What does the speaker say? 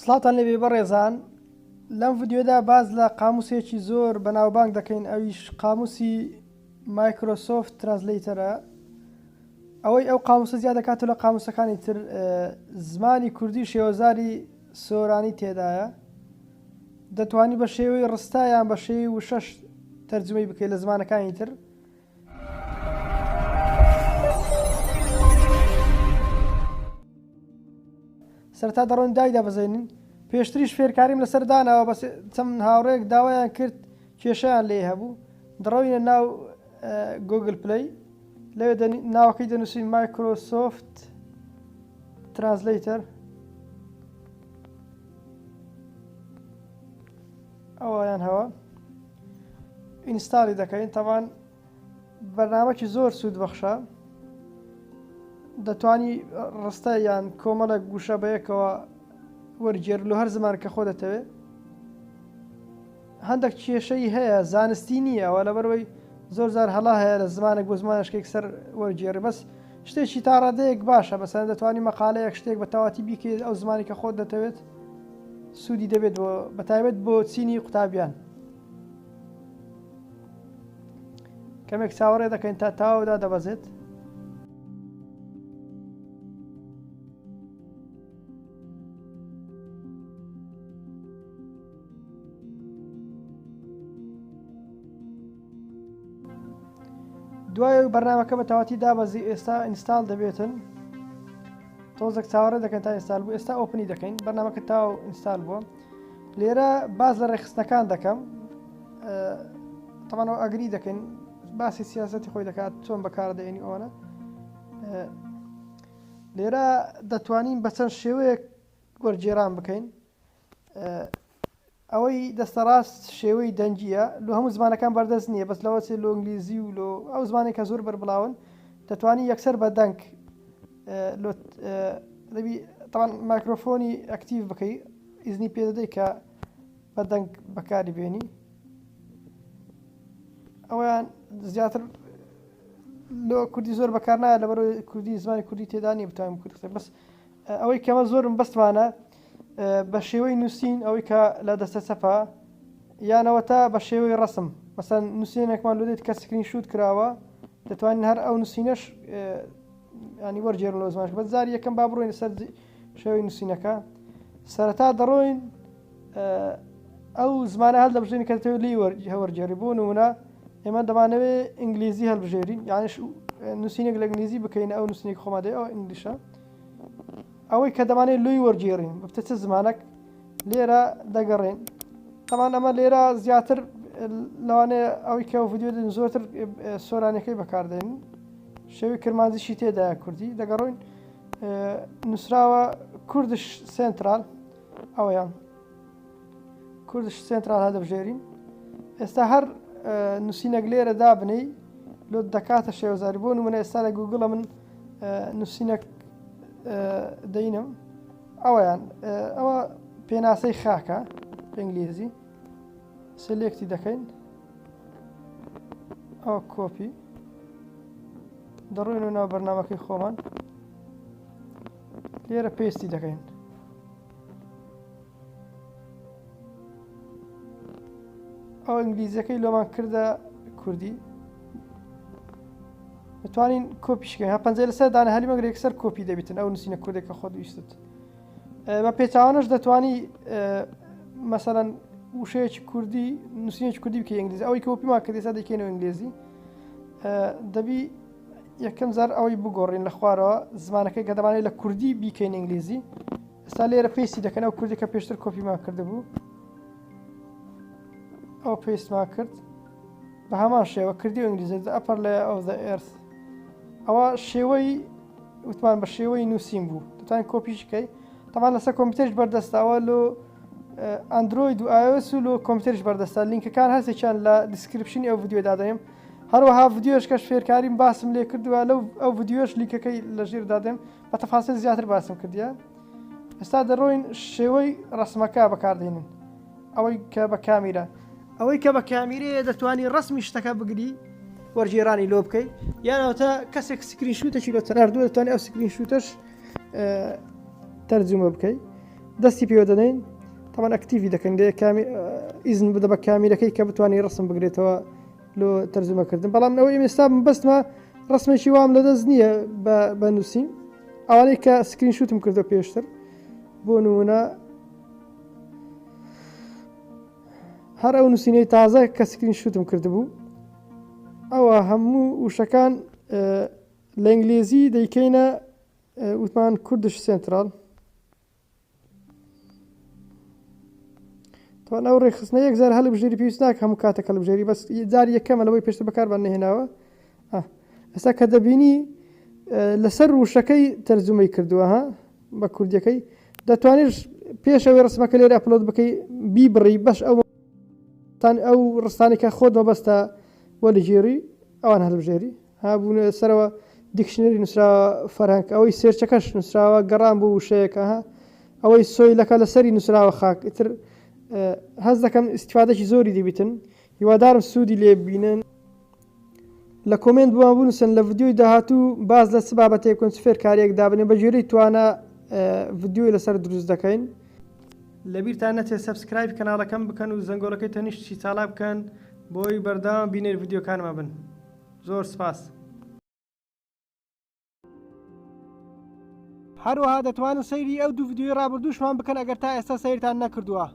سڵاتان لێبێ بەڕێزان لەم ڤیدیۆدا باز لە قاموسێکی زۆر بەناوبانگ دەکەین ئەویش قاموسی مایکرۆسۆفت ترانسلیتەرە. ئەوەی ئەو قاموسە زیاد دەکاتەوە لە قاموسەکانی تر زمانی کوردی شێوەزاری سۆرانی تێدایە، دەتوانی بە شێوەی ڕستە یان بە شێوەی وشەش تەرجمەی بکەیت لە زمانەکانی تر. سەرەتا دەڕۆین دای دەبەزێنین. پێشتریش فێرکاریم لەسەر داناوە، بەس چەند هاوڕێک داوایان کرد کێشەیان لێ هەبوو. دەڕۆینە ناو گوگل پلەی، لەوێ ناوەکەی دەنووسین مایکرۆسۆفت ترانسلیتەر. ئەوەیان هەوە ئینستاڵی دەکەین. تەوان بەرنامەکی زۆر سوود بەخشە، دەتوانی ڕستە یان کۆمەڵە گوشە بەیەکەوە وەرگێر لە هەر زمانکە خۆ دەتەوێت. هەندێک کێشەی هەیە، زانستی نییە، ئەوە لەبەرەوەی زۆر زار هەڵا هەیە لە زمانێک بۆ زمانشتێک سەر وەرگێڕی. بەس شتێکی تا ڕادەیەک باشە، بەسەن دەتوانی مەقالەیەک شتێک بە تەواتی بیکەیت ئەو زمانی کە خۆت دەتەوێت سوودی دەبێت بەتایبەت بۆ چینی قوتابیان. کەمێک چاوەڕێ دەکەین تا تاوەدا دەبەزێت. دوای بەرنامەکە بە تەواتی دابەزی ئێستا ئینستاڵ دەبێتن. تۆزێک چاوەڕێ دەکەن تا ئینستاڵ بوو. ئێستا ئۆپنی دەکەین، بەرنامەکە تاو ئینستاڵ بووە. لێرە باز لە ڕێخستنەکان دەکەم، تەمانەوە ئەگری دەکەین، باسی سیاسەتی خۆی دەکات چۆن بەکاردێنی ئەوانە. لێرە دەتوانین بە چەند شێوەیەک وەرگێڕان بکەین. ئەوەی دەستەڕاست شێوەی دەنجیە، لە هەموو زمانەکان بەردەست نییە، بەس لەوە چێت لە ئینگلیزی و لە ئەو زمانێک کە زۆر بەربڵاون دەتوانی یەکسەر بە دەنگ دەبی تەوان مایکرۆفۆنی ئەکتیڤ بکەی، ئیزنی پێ دەدەی کە بە دەنگ بەکاری بێنی. ئەویان زیاتر لە کوردی زۆر بەکار نایە، لەبەرەوەی کوردی زمانی کوردی تێدا نیە بتوانین کوردی قسە. بەس ئەوەی کەمە زۆرم بەستوانە بە شێوەی نووسین، ئەوەی کە لە دەستە چەپە یانەوە تا بە شێوەی ڕسم. مەسەن نووسینێکمان لۆ دێت کە سکرین شوت کراوە، دەتوانین هەر ئەو نووسینەش ینی وەرگێڕ لە زمانش. بە زاری یەکەم با بڕۆین سەر شێوەی نووسینەکە. سەرەتا دەڕۆین ئەو زمانە هەڵ دەبژێنین کە دەتەوێت لی هەوەرگێڕی. بۆ نمونە ئێمە دەمانەوێت ئینگلیزی هەڵبژێرین، یانیش نووسینێک لە ئینگلیزی بکەین، ئەو نووسینێک خۆمادەی ئەو ئینگلیشە. ئەوەی کە دەمانێت لۆی وەرگێڕین بتە چه زمانێک لێرە دەگەڕێن. تەمان ئەمە لێرە زیاتر لەوانەیە ئەوەی کە ڤیدیۆ دێن زۆرتر سۆرانەکەی بەکاردێنن. شێوی کرمانزیشی تێدایە کوردی. دەگەڕۆین نووسراوە کوردش سنترال، ئەوەیان کوردش سنترال هەدەبژێرین. ئێستا هەر نووسینێک لێرە دابنەی لۆ دەکاتە شێوەزاری. بۆ نمونە ئێستا لە گوگڵە من نووسینێک دەینم، ئەوەیان ئەوە پێناسەی خاکە ئینگلیزی. سلێکتی دەکەین، ئەوە کۆپی، دەڕۆین و ناو بەرنامەکەی خۆمان، لێرە پێستی دەکەین. ئەو ئینگلیزیەکەی لۆمان کردە کوردی. دەتوانین کۆپیشکەین، پەنجەی لەسەر دانە هەلی مەگەر یەکسەر کۆپی دەبێتن ئەو نووسینە کوردێکە خۆت ویستت. بە پێچاوانش دەتوانی مەسەلەن وشەیەکی کوردی نووسینێکی کوردی بکەی ئینگلیزی. ئەوەی کۆپیمان کرد ئێستا دەکەینەوە ئینگلیزی. دەبی یەکەم زار ئەوەی بگۆڕین لە خوارەوە زمانەکەی کە دەمانێت لە کوردی بیکەین ئینگلیزی. ئێستا لێرە پێستی دەکەن ئەو کوردی کە پێشتر کۆپیمان کردبوو، ئەو پێستمان کرد بە هەمان شێوە کردی و ئینگلیزی ئەپەر لە ئەو the earth. ئەوە شێوەی وتمان بە شێوەی نووسین بوو، دەتوانین کۆپیشکەی. تەمان لەسەر کۆمپیوتەرش بەردەستاوە، لۆ ئەندرۆید و iOS و لۆ کۆمپیوتەرش بەردەستا. لینکەکان هەرسێکیان لە دیسکریپشنی ئەو ڤیدیۆدا دەدەم. هەروەها ڤیدیۆش کەش فێرکاریم باسم لێ کردووە، لەو ئەو ڤیدیۆش لیکەکەی لە ژێر دادەم بە تەفاسیل زیاتر باسم کردیە. ئێستا دەڕۆین شێوەی ڕسمەکە بەکاردێنن، ئەوەی کە بە کامیرە. ئەوەی کە بە کامیرەیە دەتوانی ڕسمی شتەکە بگری وەرگێڕانی لۆ بکەیت، یانەوەتە کەسێک سکرین شوتێکی لۆ تەناردووە دەتوانێت ئەو سکرین شوتەش تەرجمە بکەیت. دەستی پێوە دەدەین تاوان ئەکتیوی دەکەن ئیزن بدە بە کامیرەکەی کە بتوانانی ڕسم بگرێتەوە لۆ تەرجمەکردن بەڵام ئەوەی ئێستا بەستمە ڕسمێکی وام لەدەست نییە بە نووسین ئەوانەی کە سکرین شوتم کردو پێشتر بۆ نمونە هەر ئەو نووسینەی تازە کە سکرین شوتم کردبوو ئەوە هەموو وشەکان لە ئینگلیزی دەیکەینە وتمان کوردش سنترال توان ئەو ڕێخستنە یەکزار هەڵ بژێری پێویست ناکە هەموو کاتێک هەڵبژێری بەس جاری یەکەمە لەوەی پێشتر بەکاربان نهێناوە ئێستا کە دەبینی لەسەر وشەکەی تەرجمەی کردووە ها بە کوردیەکەی دەتوانێت پێشەوەی ڕسمەکە لێرە ئەپلۆد بکەی بیبڕی بەش ئەو ڕستانێکە خۆت مەبەستە وەرجێری ئەوان هەڵبژێری هابوون سەرەوە دیکشنەری نووسراوە فەرهەنگ ئەوەی سێرچەکەش نووسراوە گەڕان بۆ وشەیەکە ها ئەوەی سۆیلەکە لەسەری نووسراوە خاک ئیتر هەز دەکەم ئیسیفادەی زۆری دەبیتن هیوادارم سوودی لێ ببینن لە کۆمنت بووان بنووسن لە ڤیدیۆی داهاتوو باز لە چ بابەتێک کۆن فێر کارێک دابنێ بە ژێرەی توانە ڤیدیۆی لەسەر دروست دەکەین لەبیرتان نەچێت سەبسکرایب کەناڵەکەم بکەن و زەنگۆڵەکەی تەنیشتی چاڵا بکەن بۆی بەردەوام بینێر ڤیدیۆکانمە بن زۆر سپاس هەروەها دەتوانن سەیری ئەو دوو ڤیدیۆی ڕابردووشمان بکەن ئەگەر تا ئێستا سەیرتان نەکردووە